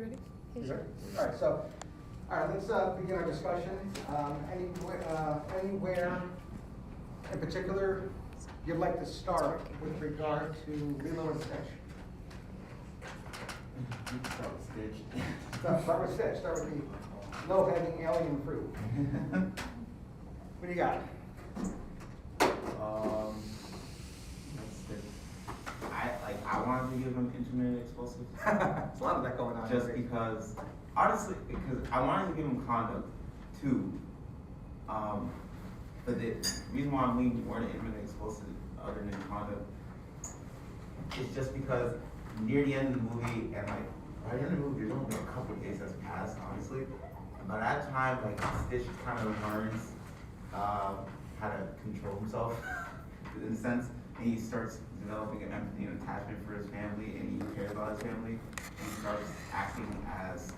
You ready? You ready? All right, so, let's begin our discussion. Anywhere in particular you'd like to start with regard to Lilo and Stitch? Start with Stitch. Start with Stitch. Start with the low-hanging alien fruit. What do you got? Let's see. I wanted to give him intermittent explosives. There's a lot of that going on. Just because, honestly, because I wanted to give him conduct too. But the reason why I'm leaning more to intermittent explosives other than conduct is just because near the end of the movie and like by the end of the movie, there's only a couple of days that's passed, honestly. And by that time, like Stitch kind of learns how to control himself in a sense, and he starts developing an empathy and attachment for his family, and he cares about his family, and he starts acting as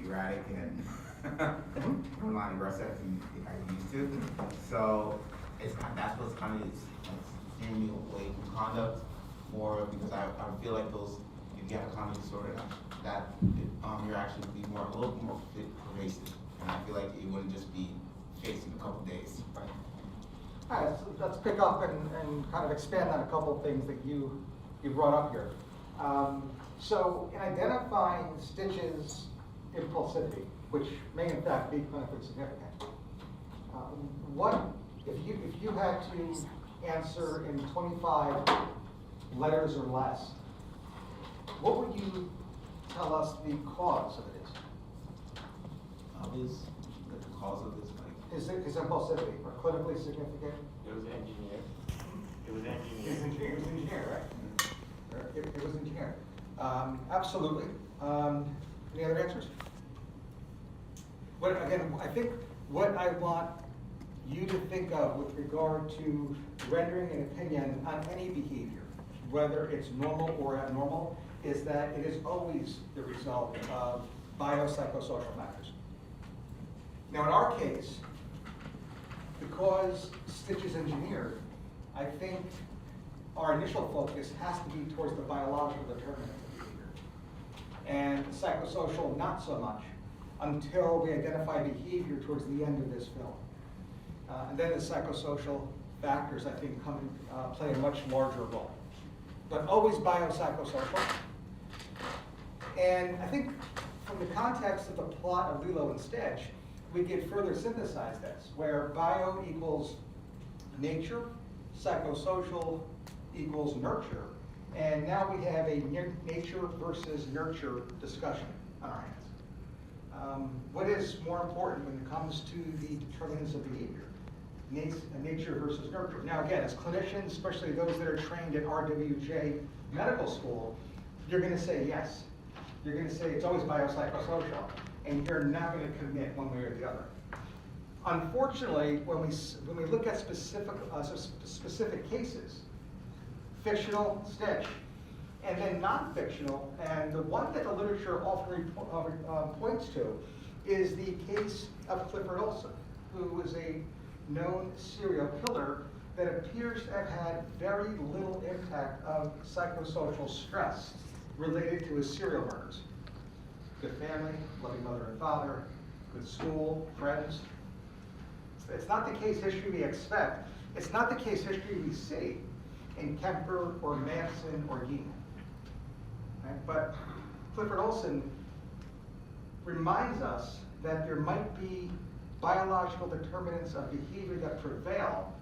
erratic and not aggressive as he used to. So that's what's kind of steering me away from conduct more, because I feel like those, if you have a conduct disorder, that you're actually be more a little more pervasive, and I feel like it wouldn't just be fixed in a couple days. Right. All right, so let's pick up and kind of expand on a couple of things that you brought up here. So in identifying Stitch's impulsivity, which may in fact be clinically significant, what if you had to answer in 25 letters or less, what would you tell us the cause of it is? Obvious that the cause of this, like, His impulsivity, or clinically significant? It was engineer. It was It was engineer. engineer, right? It was engineer. Absolutely. Any other answers? Again, I think what I want you to think of with regard to rendering an opinion on any behavior, whether it's normal or abnormal, is that it is always the result of biopsychosocial factors. Now, in our case, because Stitch is engineered, I think our initial focus has to be towards the biological determinants of behavior. And psychosocial, not so much, until we identify behavior towards the end of this film. And then the psychosocial factors, I think, play a much larger role. But always biopsychosocial. And I think from the context of the plot of Lilo and Stitch, we could further synthesize this, where bio equals nature, psychosocial equals nurture, and now we have a nature versus nurture discussion on our hands. What is more important when it comes to the determinants of behavior? Nature versus nurture. Now again, as clinicians, especially those that are trained at RWJ medical school, you're going to say yes. You're going to say it's always biopsychosocial, and you're not going to commit one way or the other. Unfortunately, when we look at specific cases, fictional Stitch, and then non-fictional, and the one that the literature often points to is the case of Clifford Olson, who was a known serial killer that appears to have had very little impact of psychosocial stress related to his serial murders. Good family, loving mother and father, good school, friends. It's not the case history we expect. It's not the case history we see in Kemper or Manson or Yeaton. Right? But Clifford Olson reminds us that there might be biological determinants of behavior that prevail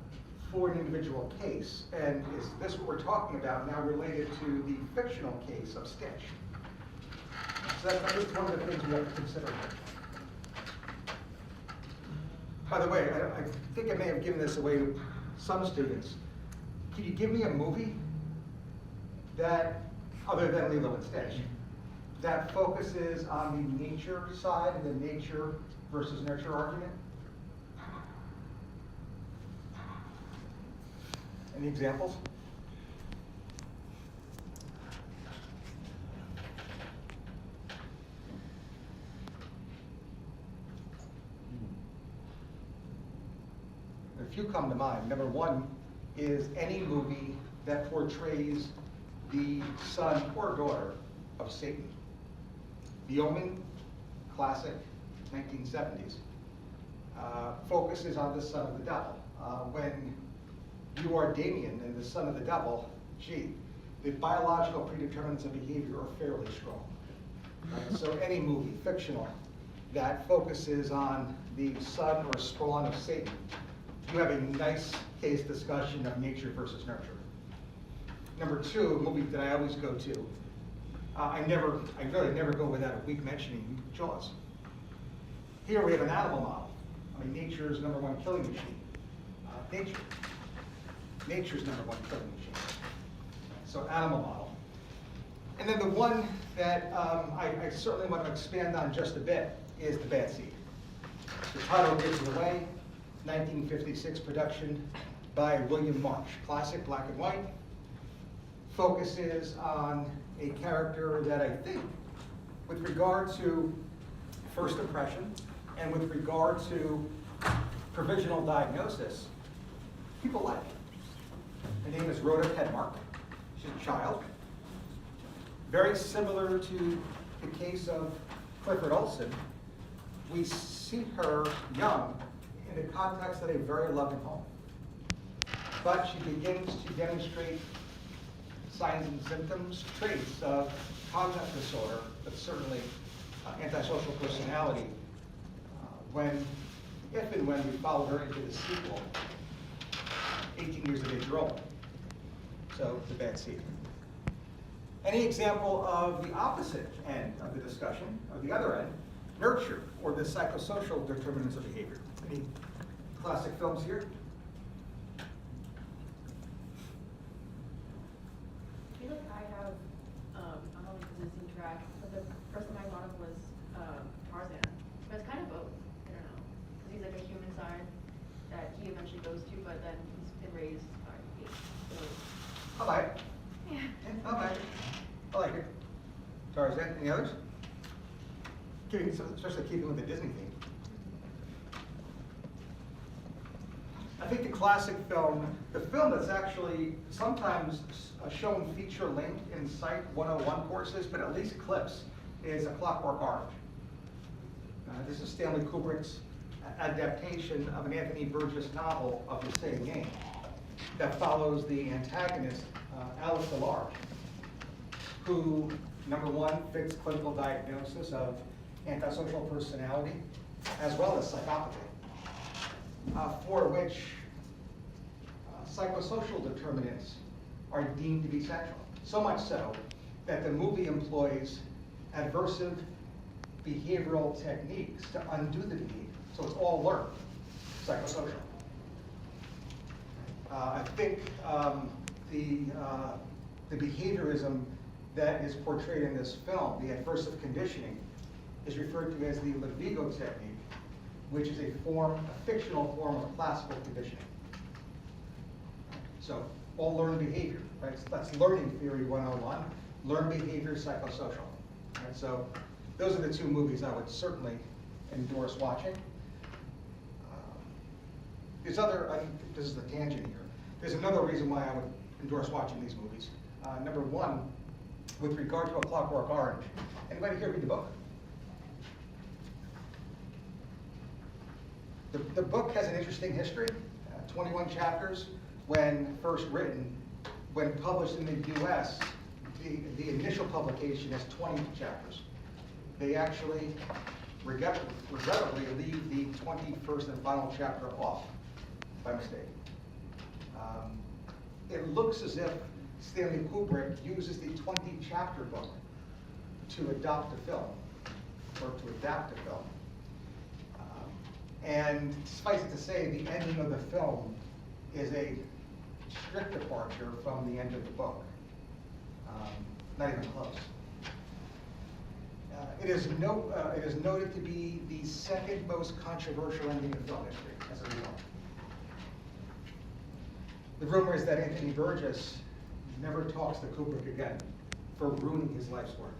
for an individual case. And is this what we're talking about now related to the fictional case of Stitch? So that's just one of the things we have to consider here. By the way, I think I may have given this away to some students. Can you give me a movie that, other than Lilo and Stitch, that focuses on the nature side and the nature versus nurture argument? Any examples? A few come to mind. Number one is any movie that portrays the son or daughter of Satan. The Omen, classic, 1970s, focuses on the son of the devil. When you are Damien and the son of the devil, gee, the biological predeterminants of behavior are fairly strong. Right? So any movie, fictional, that focuses on the son or spawn of Satan, you have a nice case discussion of nature versus nurture. Number two, a movie that I always go to, I really never go without a weak mentioning Jaws. Here we have an animal model. I mean, nature's number one killing machine. Nature's number one killing machine. So animal model. And then the one that I certainly want to expand on just a bit is The Bad Seed. The title gives it away, 1956 production by William Marsh. Classic, black and white. Focuses on a character that I think, with regard to first impression and with regard to provisional diagnosis, people like. Her name is Rhoda Pedmark. She's a child. Very similar to the case of Clifford Olson. We see her young in the context of a very loving home. But she begins to demonstrate signs and symptoms, traits of cognitive disorder, but certainly antisocial personality, if and when we follow her into the sequel, 18 years of age role. So, The Bad Seed. Any example of the opposite end of the discussion, of the other end, nurture, or the psychosocial determinants of behavior? Any classic films here? I feel like I have, I'm on the existing track, but the first one I thought of was Tarzan. But it's kind of both, I don't know. Because he's like a human side that he eventually goes to, but then he's been raised by apes. So, I'll buy it. yeah. Yeah, I'll buy it. I like it. Tarzan, any others? Especially keeping with the Disney theme. I think the classic film, the film that's actually sometimes shown feature length in Psych 101 courses, but at least clips, is A Clockwork Orange. This is Stanley Kubrick's adaptation of an Anthony Burgess novel of the same name that follows the antagonist, Alice DeLarge, who, number one, fits clinical diagnosis of antisocial personality as well as psychopathy, for which psychosocial determinants are deemed to be central. So much so that the movie employs adversive behavioral techniques to undo the behavior. So it's all learned, psychosocial. I think the behaviorism that is portrayed in this film, the adversive conditioning, is referred to as the Levigo technique, which is a fictional form of classical conditioning. So, all learned behavior, right? So that's learning theory 101, learned behavior, psychosocial. Right? So, those are the two movies I would certainly endorse watching. This is the tangent here. There's another reason why I would endorse watching these movies. Number one, with regard to A Clockwork Orange. Anybody here read the book? The book has an interesting history, 21 chapters. When first written, when published in the US, the initial publication has 20 chapters. They actually, regrettably, leave the 21st and final chapter off by mistake. It looks as if Stanley Kubrick uses the 20-chapter book to adopt a film, or to adapt a film. And suffice it to say, the ending of the film is a strict departure from the end of the book. Not even close. It is noted to be the second most controversial ending in film history as a result. The rumor is that Anthony Burgess never talks to Kubrick again for ruining his life's work.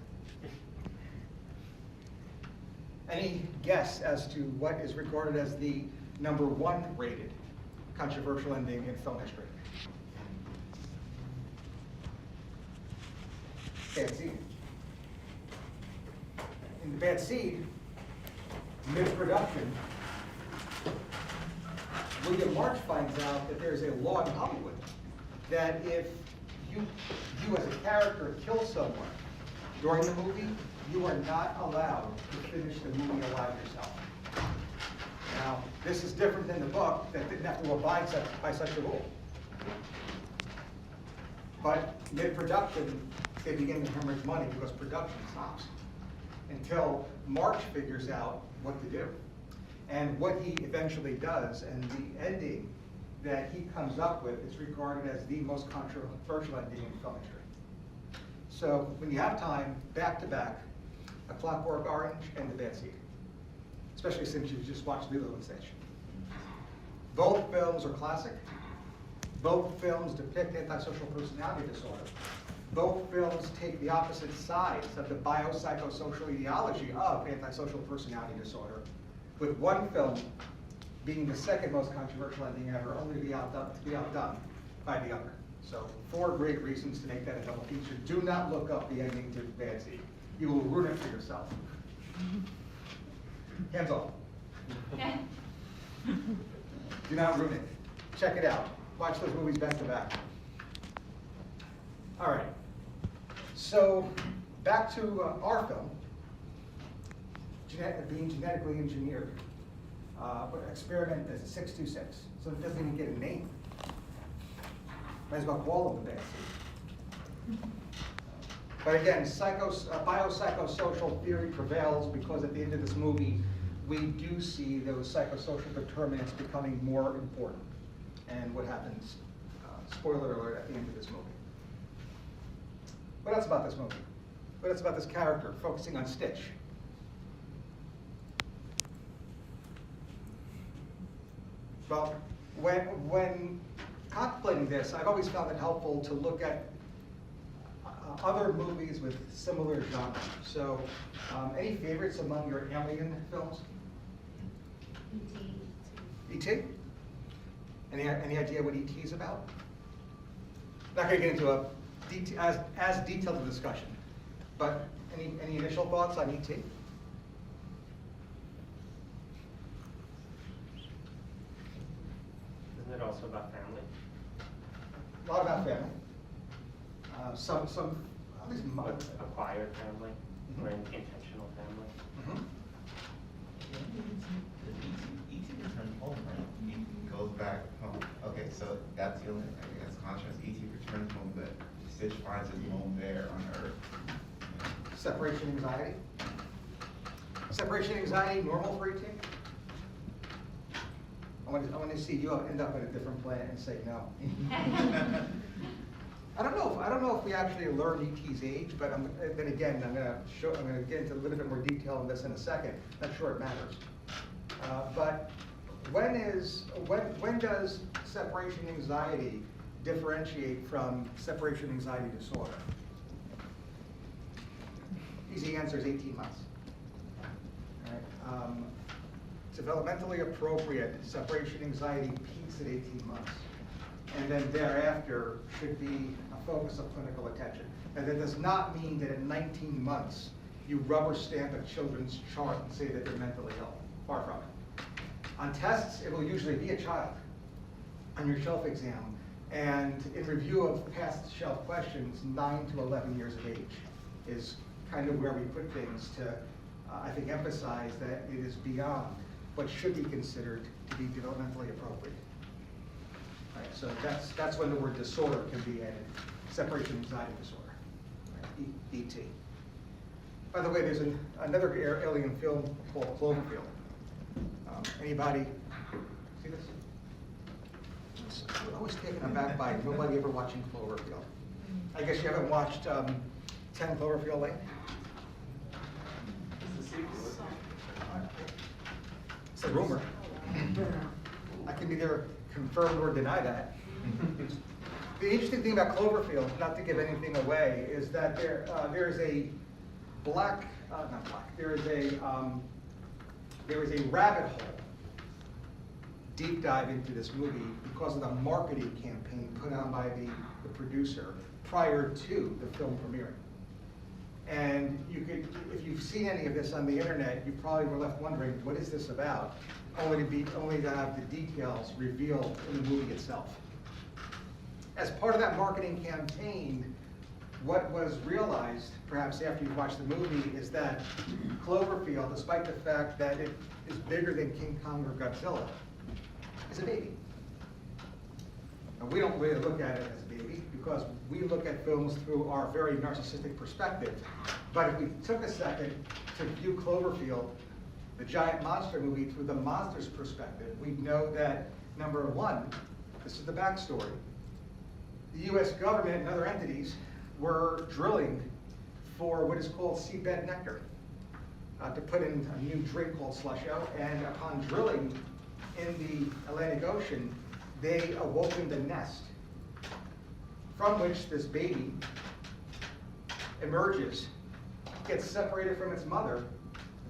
Any guess as to what is regarded as the number one rated controversial ending in film history? Can't see it. in The Bad Seed, mid-production, William March finds out that there's a law in Hollywood that if you as a character kill someone during the movie, you are not allowed to finish the movie alive yourself. Now, this is different than the book that didn't have to abide by such a rule. But mid-production, they begin to hemorrhage money because production stops until March figures out what to do. And what he eventually does, and the ending that he comes up with is regarded as the most controversial ending in film history. So when you have time, back to back, A Clockwork Orange and The Bad Seed, especially since you just watched Lilo Stitch. Both films are classic. Both films depict antisocial personality disorder. Both films take the opposite sides of the biopsychosocial ideology of antisocial personality disorder, with one film being the second most controversial ending ever, only to be outdone by the other. So 4 great reasons to make that a double feature. Do not look up the ending to Bad Seed. You will ruin it for yourself. Hands off. Do not ruin it. Check it out. Watch those movies back to back. All right. So back to our film, being genetically engineered. Experiment is 626, so it doesn't even get a name. Might as well call them The Bad Seed. But again, biopsychosocial theory prevails because at the end of this movie, we do see those psychosocial determinants becoming more important. And what happens, spoiler alert, at the end of this movie. What else about this movie? What else about this character, focusing on Stitch? Well, when contemplating this, I've always found it helpful to look at other movies with similar genres. So, any favorites among your alien films? E.T. E.T.? Any idea what E.T. is about? Not going to get into a as detailed a discussion, but any initial thoughts on E.T.? Isn't it also about family? A lot about family. Some at least Acquired family, Mhm. or intentional family? Mhm. E.T. Returns Home, right? He goes back home. Okay, so that's the only, I guess, contrast. E.T. returns home, but Stitch finds his home there on Earth. Separation anxiety. Separation anxiety, normal for E.T.? I want to see you end up in a different planet and say no. I don't know if we actually learn E.T.'s age, but then again, I'm going to get into a little bit more detail on this in a second. Not sure it matters. But when does separation anxiety differentiate from separation anxiety disorder? Easy answer is 18 months. All right. Developmentally appropriate separation anxiety peaks at 18 months. And then thereafter should be a focus of clinical attention. And that does not mean that at 19 months you rubber stamp a children's chart and say that they're mentally ill. Far from it. On tests, it will usually be a child on your shelf exam. And in review of past shelf questions, 9 to 11 years of age is kind of where we put things to, I think, emphasize that it is beyond what should be considered to be developmentally appropriate. Right, so that's when the word disorder can be added, separation anxiety disorder, right, ET. By the way, there's another alien film called Cloverfield. Anybody see this? I'm always taken aback by nobody ever watching Cloverfield. I guess you haven't watched 10 Cloverfield Lane? It's a sequel, isn't it? It's a rumor. I can neither confirm or deny that. The interesting thing about Cloverfield, not to give anything away, is that there is a rabbit hole deep dive into this movie because of the marketing campaign put on by the producer prior to the film premiering. And you could, if you've seen any of this on the internet, you probably were left wondering, what is this about? Only to have the details revealed in the movie itself. As part of that marketing campaign, what was realized, perhaps after you watched the movie, is that Cloverfield, despite the fact that it is bigger than King Kong or Godzilla, is a baby. And we don't really look at it as a baby because we look at films through our very narcissistic perspective. But if we took a second to view Cloverfield, the giant monster movie, through the monster's perspective, we'd know that, number one, this is the backstory. The US government and other entities were drilling for what is called seabed nectar to put in a new drink called slusho, and upon drilling in the Atlantic Ocean, they awoken the nest from which this baby emerges, gets separated from its mother,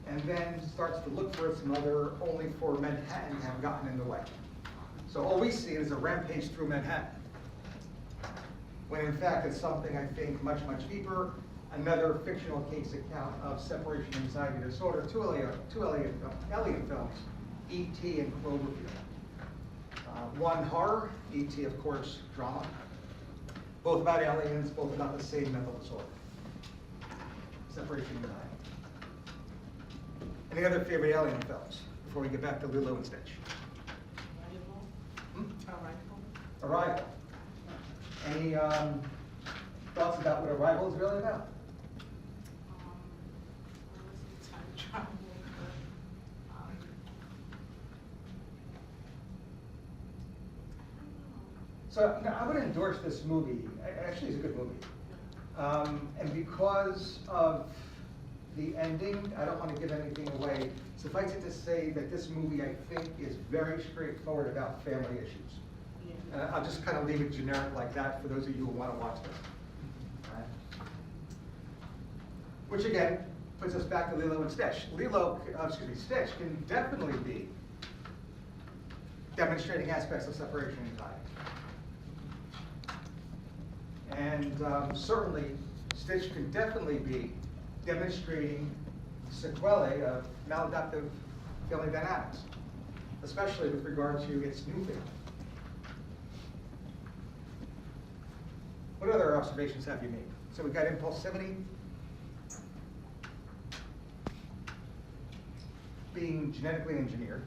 and then starts to look for its mother, only for Manhattan to have gotten in the way. So all we see is a rampage through Manhattan, when in fact it's something, I think, much, much deeper. Another fictional case account of separation anxiety disorder, two alien films, E.T. and Cloverfield. One horror, E.T. of course, drama. Both about aliens, both about the same mental disorder. Separation anxiety. Any other favorite alien films before we get back to Lilo and Stitch? Arrival. Any thoughts about what Arrival is really about? So now, I would endorse this movie. Actually, it's a good movie. And because of the ending, I don't want to give anything away. Suffice it to say that this movie, I think, is very straightforward about family issues. And I'll just kind of leave it generic like that for those of you who want to watch this. All right. Which again, puts us back to Lilo and Stitch. Stitch can definitely be demonstrating aspects of separation anxiety. And certainly, Stitch can definitely be demonstrating sequelae of maladaptive family dynamics, especially with regard to its new family. What other observations have you made? So we've got impulsivity, being genetically engineered.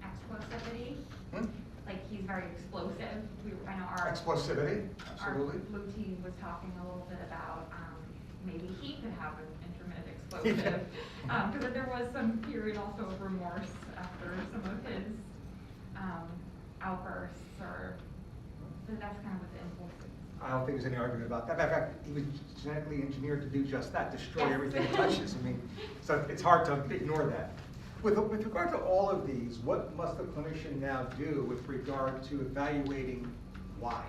Explosivity, Hmm? like he's very explosive. I know our Explosivity, absolutely. Our blue team was talking a little bit about maybe he could have an intermittent explosive. Because there was some period also of remorse after some of his outbursts, or so that's kind of what the impulsive. I don't think there's any argument about that. Matter of fact, he was genetically engineered to do just that, destroy Yes. everything it touches. I mean, so it's hard to ignore that. With regard to all of these, what must the clinician now do with regard to evaluating why?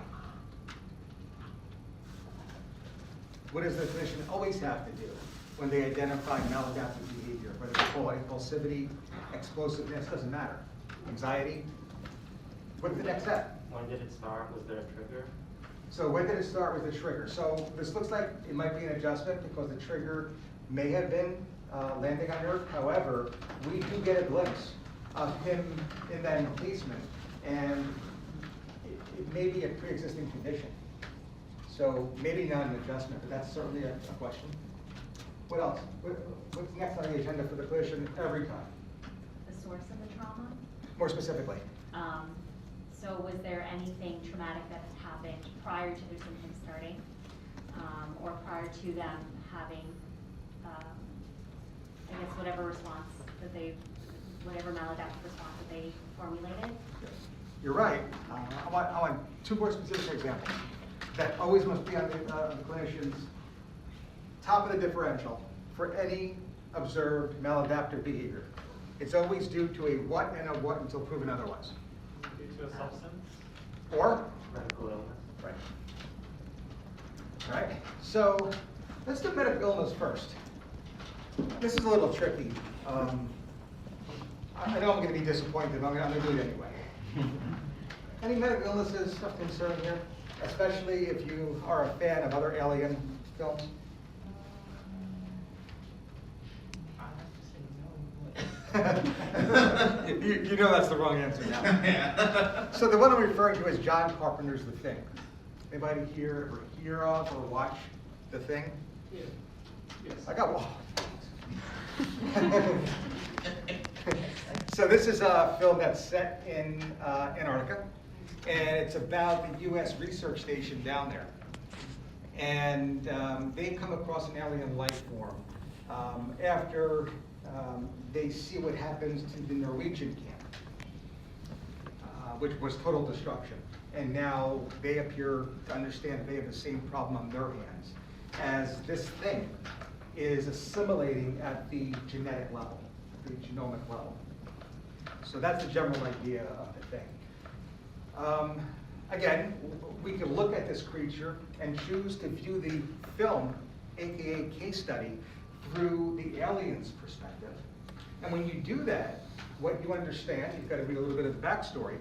What does the clinician always have to do when they identify maladaptive behavior, whether they call it impulsivity, explosiveness, doesn't matter. Anxiety? What's the next step? When did it start? Was there a trigger? So when did it start with the trigger? So this looks like it might be an adjustment because the trigger may have been landing on Earth. However, we do get a glimpse of him in that encasement, and it may be a pre-existing condition. So maybe not an adjustment, but that's certainly a question. What else? What's next on the agenda for the clinician every time? The source of the trauma. More specifically. So was there anything traumatic that had happened prior to their symptoms starting, or prior to them having, I guess, whatever response that whatever maladaptive response that they formulated? Yes. You're right. I want two more specific examples that always must be on the clinician's top of the differential for any observed maladaptive behavior. It's always due to a what and a what until proven otherwise. Due to a substance? Or? Medical illness? Right. All right. So let's do medical illness first. This is a little tricky. I know I'm going to be disappointed, but I'm going to do it anyway. Any medical illnesses of concern here, especially if you are a fan of other alien films? You know that's the wrong answer now. Yeah. So the one I'm referring to is John Carpenter's The Thing. Anybody here ever hear of or watch The Thing? Yeah. Yes. I got one. So this is a film that's set in Antarctica, and it's about the U.S. research station down there. And they come across an alien life form after they see what happens to the Norwegian camp, which was total destruction. And now they appear to understand that they have the same problem on their hands, as this thing is assimilating at the genetic level, the genomic level. So that's the general idea of the thing. Again, we can look at this creature and choose to view the film, aka case study, through the alien's perspective. And when you do that, what you understand, you've got to read a little bit of the backstory,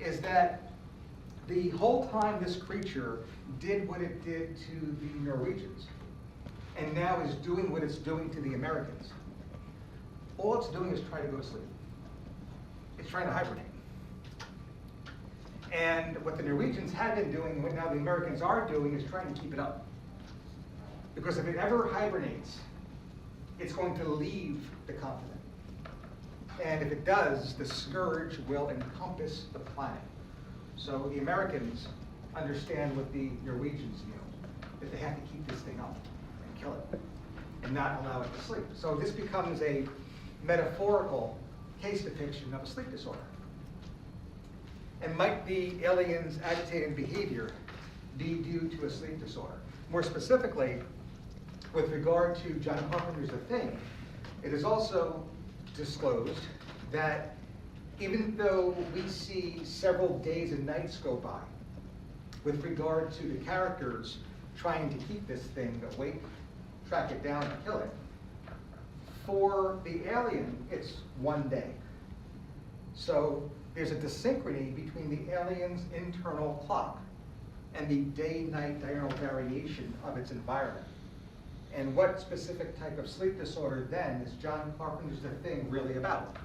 is that the whole time this creature did what it did to the Norwegians, and now is doing what it's doing to the Americans. All it's doing is try to go to sleep. It's trying to hibernate. And what the Norwegians had been doing, and what now the Americans are doing, is trying to keep it up. Because if it ever hibernates, it's going to leave the continent. And if it does, the scourge will encompass the planet. So the Americans understand what the Norwegians knew, that they have to keep this thing up and kill it, and not allow it to sleep. So this becomes a metaphorical case depiction of a sleep disorder. And might the aliens' agitating behavior be due to a sleep disorder? More specifically, with regard to John Carpenter's The Thing, it is also disclosed that even though we see several days and nights go by with regard to the characters trying to keep this thing awake, track it down and kill it, for the alien, it's one day. So there's a dysynchrony between the alien's internal clock and the day-night diurnal variation of its environment. And what specific type of sleep disorder then is John Carpenter's The Thing really about?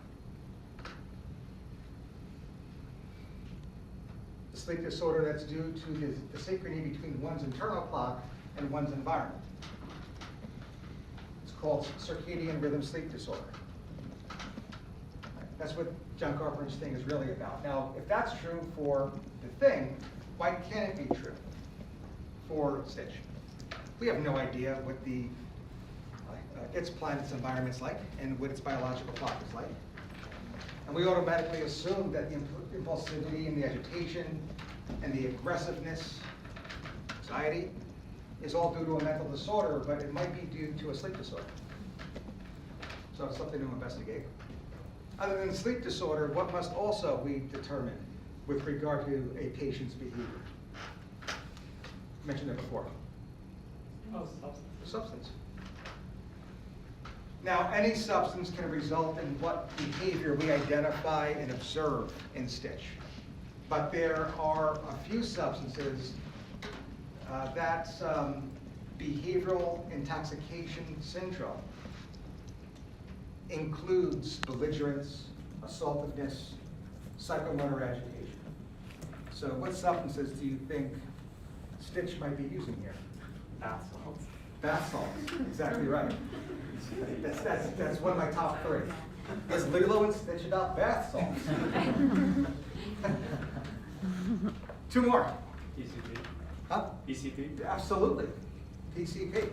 The sleep disorder that's due to the synchrony between one's internal clock and one's environment. It's called circadian rhythm sleep disorder. That's what John Carpenter's Thing is really about. Now, if that's true for The Thing, why can't it be true for Stitch? We have no idea what its planet's environment's like and what its biological clock is like. And we automatically assume that the impulsivity and the agitation and the aggressiveness, anxiety, is all due to a mental disorder, but it might be due to a sleep disorder. So it's something to investigate. Other than sleep disorder, what must also be determined with regard to a patient's behavior? I mentioned it before. Oh, substance. Substance. Now, any substance can result in what behavior we identify and observe in Stitch. But there are a few substances that's behavioral intoxication syndrome. Includes belligerence, assaultiveness, psychomotor agitation. So what substances do you think Stitch might be using here? Bath salts. Bath salts, exactly right. That's one of my top three. Is Lilo and Stitch about bath salts? Two more. PCP. Huh? PCP. Absolutely. PCP.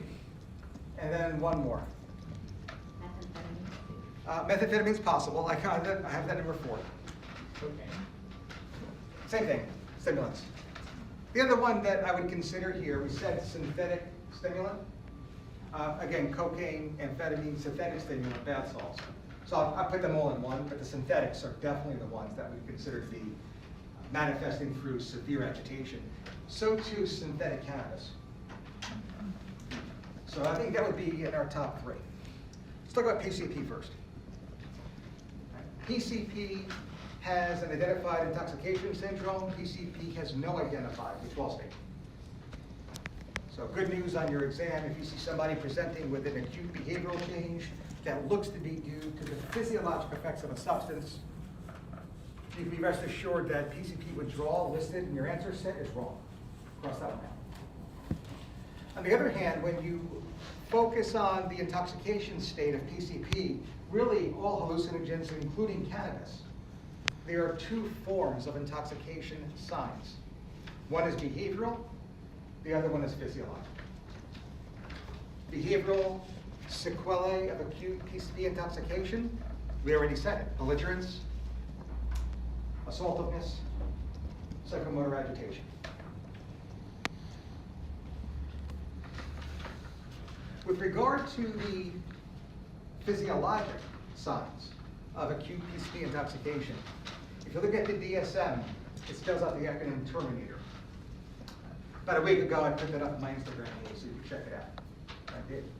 And then one more. Methamphetamine's possible. I have that number 4. Cocaine. Same thing, stimulants. The other one that I would consider here, we said synthetic stimulant. Again, cocaine, amphetamine, synthetic stimulant, bath salts. So I put them all in one, but the synthetics are definitely the ones that we consider to be manifesting through severe agitation. So too synthetic cannabis. So I think that would be in our top 3. Let's talk about PCP first. PCP has an identified intoxication syndrome. PCP has no identified withdrawal state. So good news on your exam if you see somebody presenting with an acute behavioral change that looks to be due to the physiologic effects of a substance. You can be rest assured that PCP withdrawal listed in your answer set is wrong. Cross that one out. On the other hand, when you focus on the intoxication state of PCP, really all hallucinogens, including cannabis, there are two forms of intoxication signs. One is behavioral, the other one is physiological. Behavioral sequelae of acute PCP intoxication, we already said it: belligerence, assaultiveness, psychomotor agitation. With regard to the physiologic signs of acute PCP intoxication, if you look at the DSM, it spells out the acronym Terminator. About a week ago, I put that up on my Instagram page so you can check it out.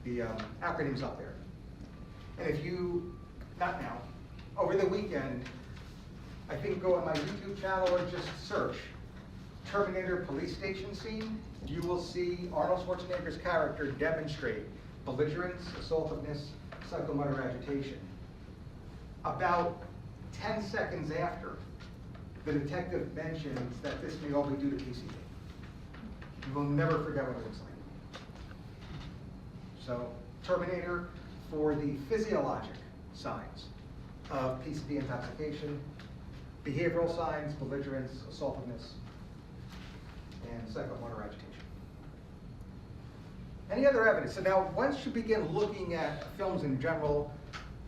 The acronym's up there. And if you, not now, over the weekend, I think go on my YouTube channel or just search Terminator police station scene, you will see Arnold Schwarzenegger's character demonstrate belligerence, assaultiveness, psychomotor agitation. About 10 seconds after, the detective mentions that this may all be due to PCP. You will never forget what it looks like. So, Terminator for the physiologic signs of PCP intoxication, behavioral signs, belligerence, assaultiveness, and psychomotor agitation. Any other evidence? So now, once you begin looking at films in general,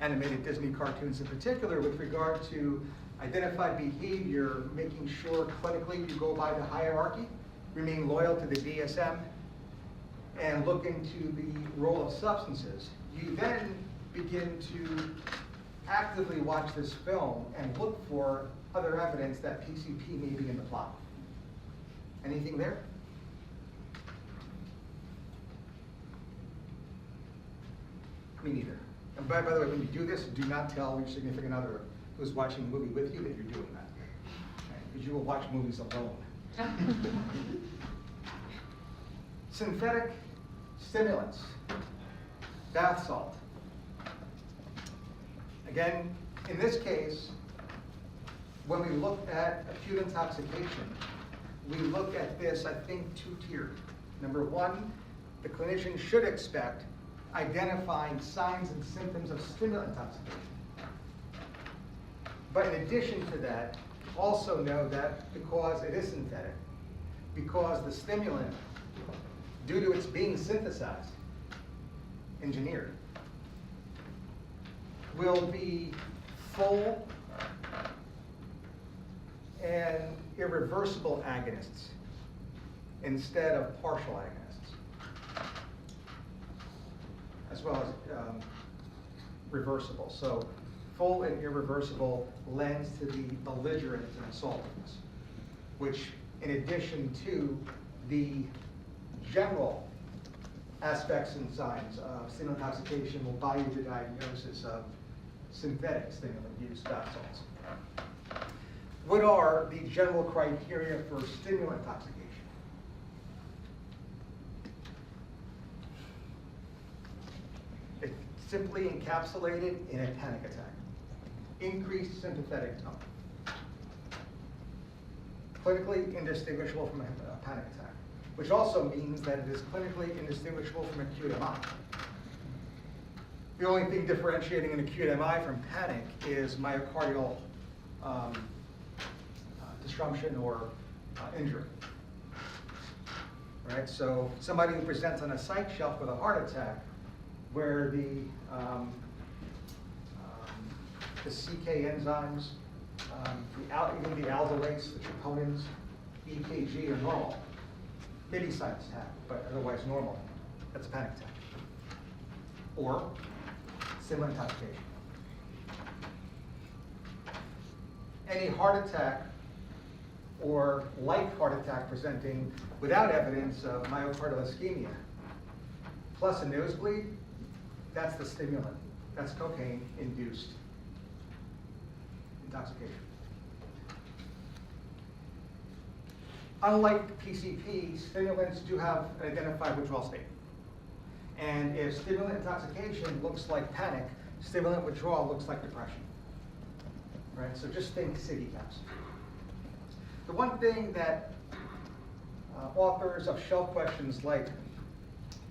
animated Disney cartoons in particular, with regard to identified behavior, making sure clinically you go by the hierarchy, remain loyal to the DSM, and look into the role of substances, you then begin to actively watch this film and look for other evidence that PCP may be in the plot. Anything there? Me neither. And by the way, when you do this, do not tell your significant other who's watching a movie with you that you're doing that. Because you will watch movies alone. Synthetic stimulants, bath salt. Again, in this case, when we look at acute intoxication, we look at this, I think, two-tiered. Number one, the clinician should expect identifying signs and symptoms of stimulant intoxication. But in addition to that, also know that because it is synthetic, because the stimulant, due to its being synthesized, engineered, will be full and irreversible agonists instead of partial agonists, as well as reversible. So full and irreversible lends to the belligerence and assaultiveness, which, in addition to the general aspects and signs of stimulant intoxication, will buy you the diagnosis of synthetic stimulant use, bath salts. What are the general criteria for stimulant intoxication? It's simply encapsulated in a panic attack. Increased sympathetic tone. Clinically indistinguishable from a panic attack, which also means that it is clinically indistinguishable from acute MI. The only thing differentiating an acute MI from panic is myocardial disruption or injury. Right? So somebody who presents on a psych shelf with a heart attack, where the CK enzymes, even the aldolase, the troponins, EKG are normal. Maybe sinus attack, but otherwise normal. That's a panic attack. Or stimulant intoxication. Any heart attack or light heart attack presenting without evidence of myocardial ischemia, plus a nosebleed, that's the stimulant. That's cocaine-induced intoxication. unlike PCP, stimulants do have an identified withdrawal state. And if stimulant intoxication looks like panic, stimulant withdrawal looks like depression. Right, so just think city caps. The one thing that authors of shelf questions like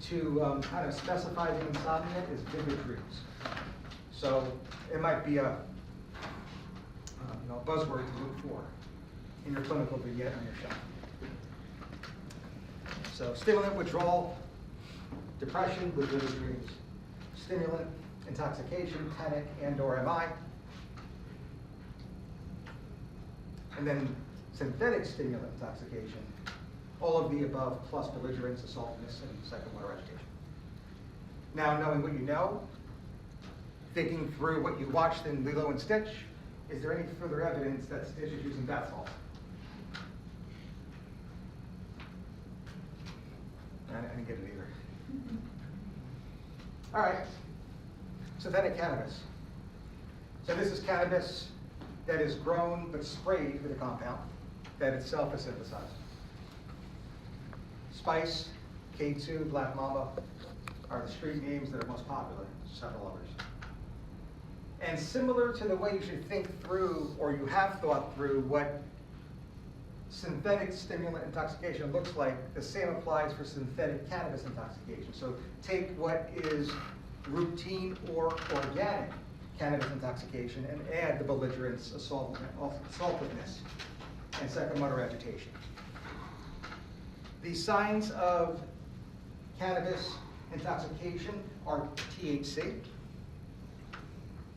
to kind of specify the insomnia is vivid dreams. So it might be a buzzword to look for in your clinical vignette on your shelf. So stimulant withdrawal, depression with vivid dreams, stimulant intoxication, panic, and/or MI, and then synthetic stimulant intoxication, all of the above plus belligerence, assaultiveness, and psychomotor agitation. Now, knowing what you know, thinking through what you watched in Lilo and Stitch, is there any further evidence that Stitch is using bath salts? I didn't get it either. All right, synthetic cannabis. So this is cannabis that is grown but sprayed with a compound that itself is synthesized. Spice, K2, Black Mamba are the street names that are most popular, several others. And similar to the way you should think through, or you have thought through, what synthetic stimulant intoxication looks like, the same applies for synthetic cannabis intoxication. So take what is routine or organic cannabis intoxication and add the belligerence, assaultiveness, and psychomotor agitation. The signs of cannabis intoxication are THC.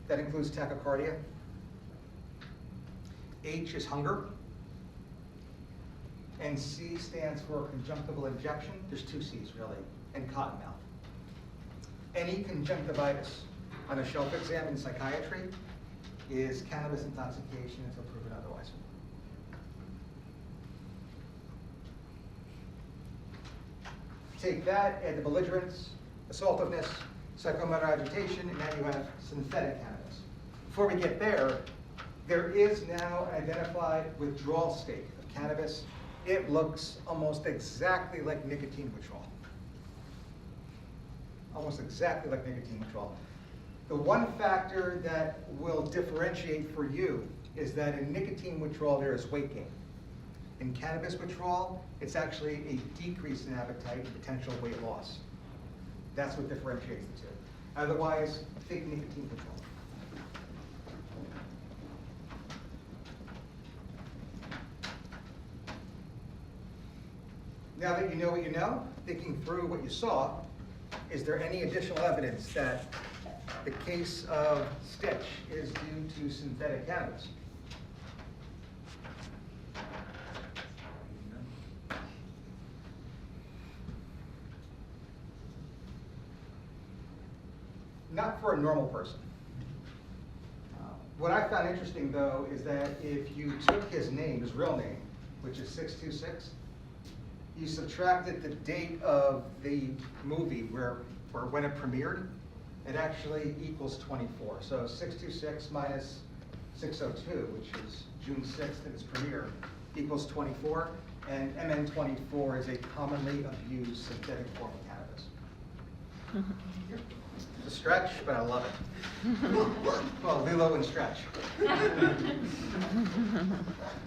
That includes tachycardia. H is hunger. And C stands for conjunctival injection. There's two C's really, and cottonmouth. Any conjunctivitis on a shelf exam in psychiatry is cannabis intoxication until proven otherwise. Take that, add the belligerence, assaultiveness, psychomotor agitation, and now you have synthetic cannabis. Before we get there is now an identified withdrawal state of cannabis. It looks almost exactly like nicotine withdrawal. Almost exactly like nicotine withdrawal. The one factor that will differentiate for you is that in nicotine withdrawal there is weight gain. In cannabis withdrawal, it's actually a decrease in appetite and potential weight loss. That's what differentiates the two. Otherwise, think nicotine withdrawal. Now that you know what you know, thinking through what you saw, is there any additional evidence that the case of Stitch is due to synthetic cannabis? Not for a normal person. What I found interesting, though, is that if you took his name, his real name, which is 626, you subtracted the date of the movie or when it premiered, it actually equals 24. So 626 minus 602, which is June 6th at its premiere, equals 24. And MN24 is a commonly abused synthetic form of cannabis. It's a stretch, but I love it. Well, Lilo and Stretch.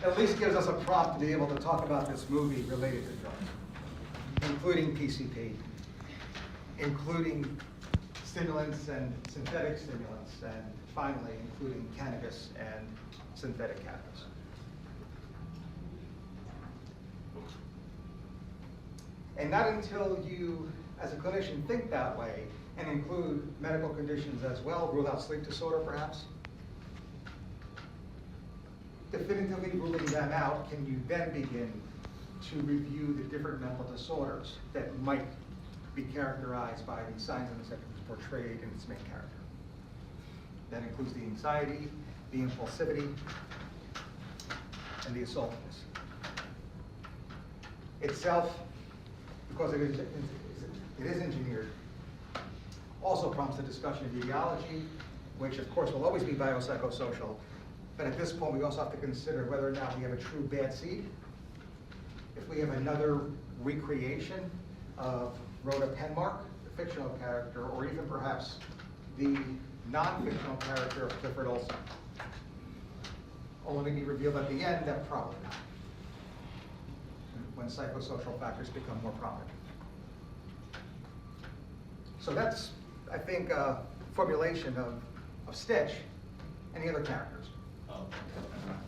At least gives us a prompt to be able to talk about this movie related to drugs, including PCP, including stimulants and synthetic stimulants, and finally, including cannabis and synthetic cannabis. And not until you, as a clinician, think that way and include medical conditions as well, rule out sleep disorder perhaps, definitively ruling them out, can you then begin to review the different mental disorders that might be characterized by the signs and symptoms portrayed in its main character. That includes the anxiety, the impulsivity, and the assaultiveness. Itself, because it is engineered, also prompts a discussion of etiology, which of course will always be biopsychosocial, but at this point we also have to consider whether or not we have a true bad seed if we have another recreation of Rhoda Penmark, the fictional character, or even perhaps the non-fictional character of Clifford Olson. Only to be revealed at the end that probably not, when psychosocial factors become more prominent. So that's, I think, a formulation of Stitch. Any other characters?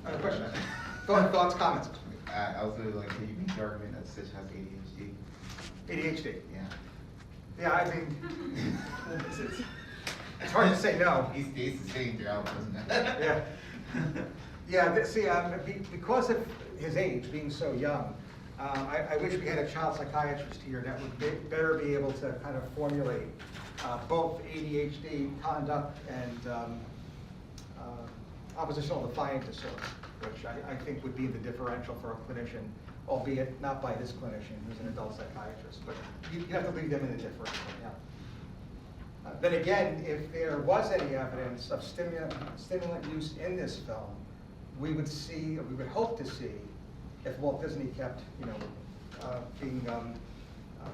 Other questions? Thoughts, comments? I was really like, can you make the argument that Stitch has ADHD? ADHD. Yeah. Yeah, I mean, it's hard to say no. He stays the same throughout, doesn't it? Yeah. Yeah, see, because of his age, being so young, I wish we had a child psychiatrist here that would better be able to kind of formulate both ADHD, conduct, and oppositional defiant disorder, which I think would be the differential for a clinician, albeit not by this clinician who's an adult psychiatrist, but you have to leave them in a differential, yeah. Then again, if there was any evidence of stimulant use in this film, we would see, or we would hope to see, if Walt Disney kept, being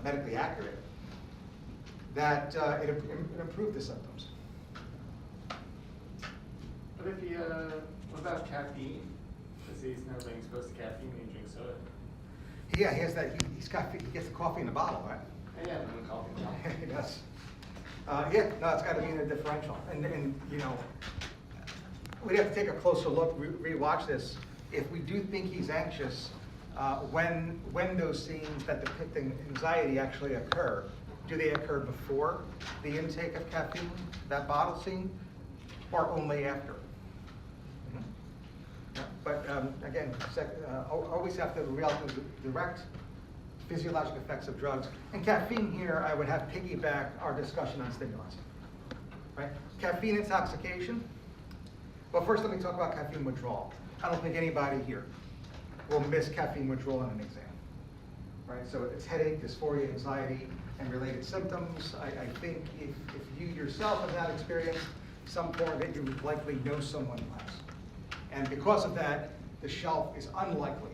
medically accurate, that it improved the symptoms. But if you, what about caffeine? Because he's now being exposed to caffeine when he drinks soda. Yeah, he has that. He gets the coffee in the bottle, right? Yeah, and the coffee. He does. Yeah, no, it's got to be in a differential, and we'd have to take a closer look, rewatch this. If we do think he's anxious, when those scenes that depict anxiety actually occur, do they occur before the intake of caffeine, that bottle scene, or only after? Yeah, but again, always have to realize the direct physiologic effects of drugs. And caffeine here, I would have piggyback our discussion on stimulants. Right? Caffeine intoxication. Well, first let me talk about caffeine withdrawal. I don't think anybody here will miss caffeine withdrawal in an exam. Right? So it's headache, dysphoria, anxiety, and related symptoms. I think if you yourself have not experienced some form of it, you would likely know someone who has. And because of that, the shelf is unlikely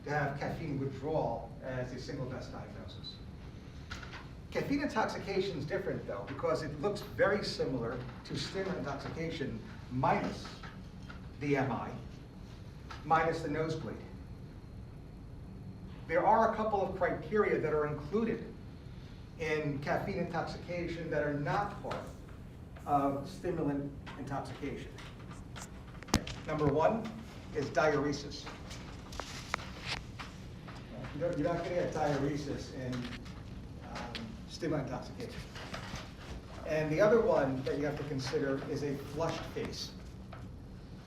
to have caffeine withdrawal as a single best diagnosis. Caffeine intoxication is different though, because it looks very similar to stimulant intoxication minus the MI, minus the nosebleed. There are a couple of criteria that are included in caffeine intoxication that are not part of stimulant intoxication. Number one is diuresis. You're not going to get diuresis in stimulant intoxication. And the other one that you have to consider is a flushed face.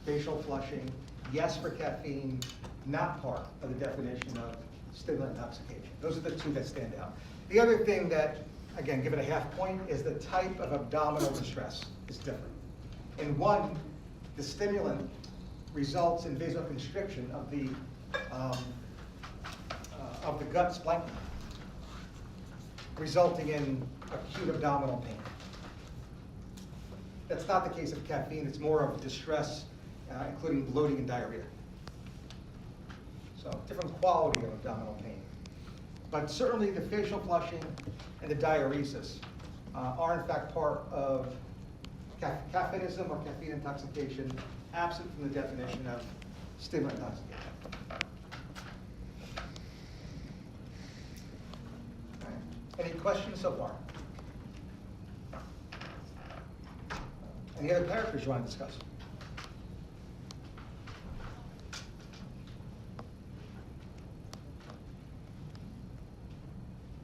Facial flushing, yes for caffeine, not part of the definition of stimulant intoxication. Those are the two that stand out. The other thing that, again, give it a half point, is the type of abdominal distress is different. In one, the stimulant results in vasoconstriction of the gut splanchna, resulting in acute abdominal pain. That's not the case of caffeine. It's more of distress, including bloating and diarrhea. So different quality of abdominal pain. But certainly the facial flushing and the diuresis are in fact part of caffeinism or caffeine intoxication, absent from the definition of stimulant intoxication. Any questions so far? Any other characters you want to discuss?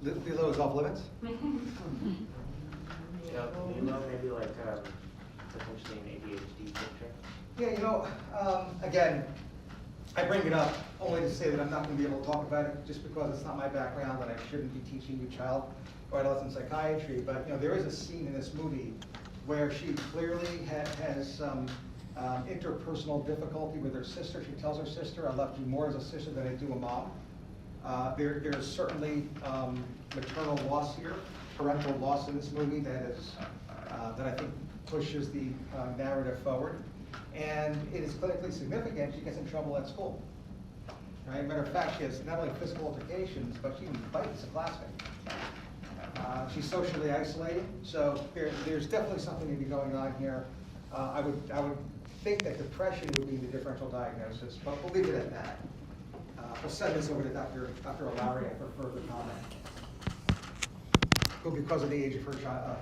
Lilo is off limits? Yeah, you know, maybe like potentially an ADHD picture. Yeah, again, I bring it up only to say that I'm not going to be able to talk about it just because it's not my background and I shouldn't be teaching you child or adolescent psychiatry. But there is a scene in this movie where she clearly has some interpersonal difficulty with her sister. She tells her sister, "I love you more as a sister than I do a mom." There's certainly maternal loss here, parental loss in this movie that I think pushes the narrative forward. And it is clinically significant. She gets in trouble at school. right? Matter of fact, she has not only physical altercations, but she even bites a classmate. She's socially isolated, so there's definitely something maybe going on here. I would think that depression would be the differential diagnosis, but we'll leave it at that. We'll send this over to Dr. Ilaria for further comment. Who, because of the age of her child,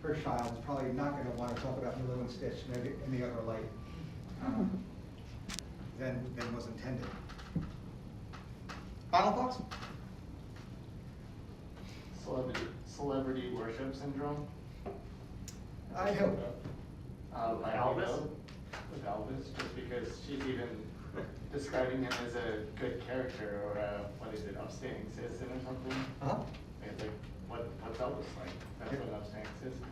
her child is probably not going to want to talk about Lilo and Stitch in any other light than was intended. Final thoughts? Celebrity worship syndrome. I know. By Elvis. With Elvis, just because she's even describing him as a good character, or what is it, upstanding citizen or something? Uh-huh. It's like, what's Elvis like? That's what an upstanding citizen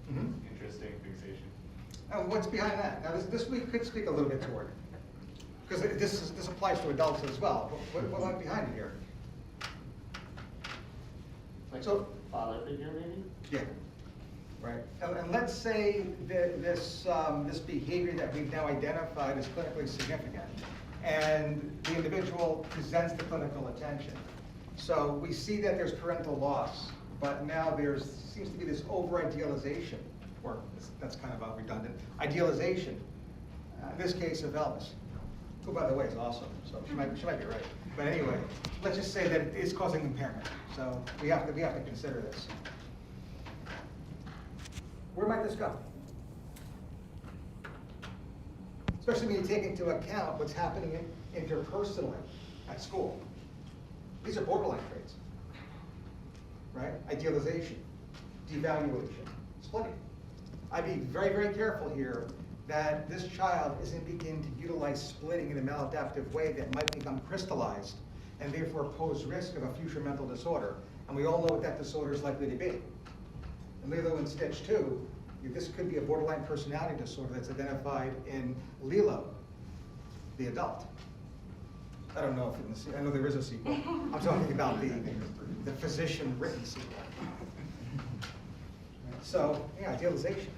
is. Mhm. Interesting fixation. What's behind that? Now, this we could speak a little bit toward, because this applies to adults as well. What went behind it here? Like So- father figure, maybe? Yeah. Right. And let's say that this behavior that we've now identified is clinically significant, and the individual presents the clinical attention. So we see that there's parental loss, but now seems to be this over-idealization, or that's kind of redundant, idealization, in this case of Elvis, who, by the way, is awesome, so she might be right. But anyway, let's just say that it is causing impairment, so we have to consider this. Where might this go? Especially when you take into account what's happening interpersonally at school. These are borderline traits, right? Idealization, devaluation, splitting. I'd be very, very careful here that this child isn't beginning to utilize splitting in a maladaptive way that might become crystallized and therefore pose risk of a future mental disorder. And we all know what that disorder is likely to be. In Lilo and Stitch 2, this could be a borderline personality disorder that's identified in Lilo, the adult. I don't know if I know there is a sequel. I'm talking about the physician-written sequel. So, yeah, idealization.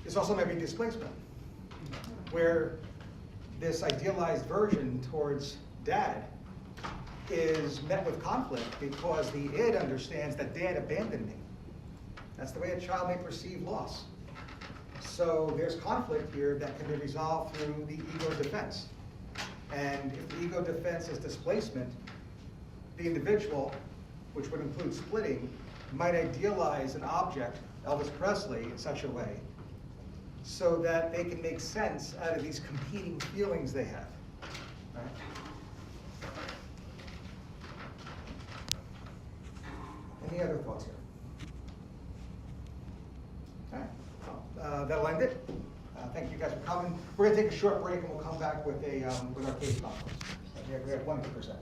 There's also maybe displacement, where this idealized version towards dad is met with conflict because the id understands that dad abandoned me. That's the way a child may perceive loss. So there's conflict here that can be resolved through the ego defense. And if the ego defense is displacement, the individual, which would include splitting, might idealize an object, Elvis Presley, in such a way so that they can make sense out of these competing feelings they have. Right? Any other thoughts here? All right, well, that'll end it. Thank you guys for coming. We're going to take a short break and we'll come back with our case conference. We have 1 to present.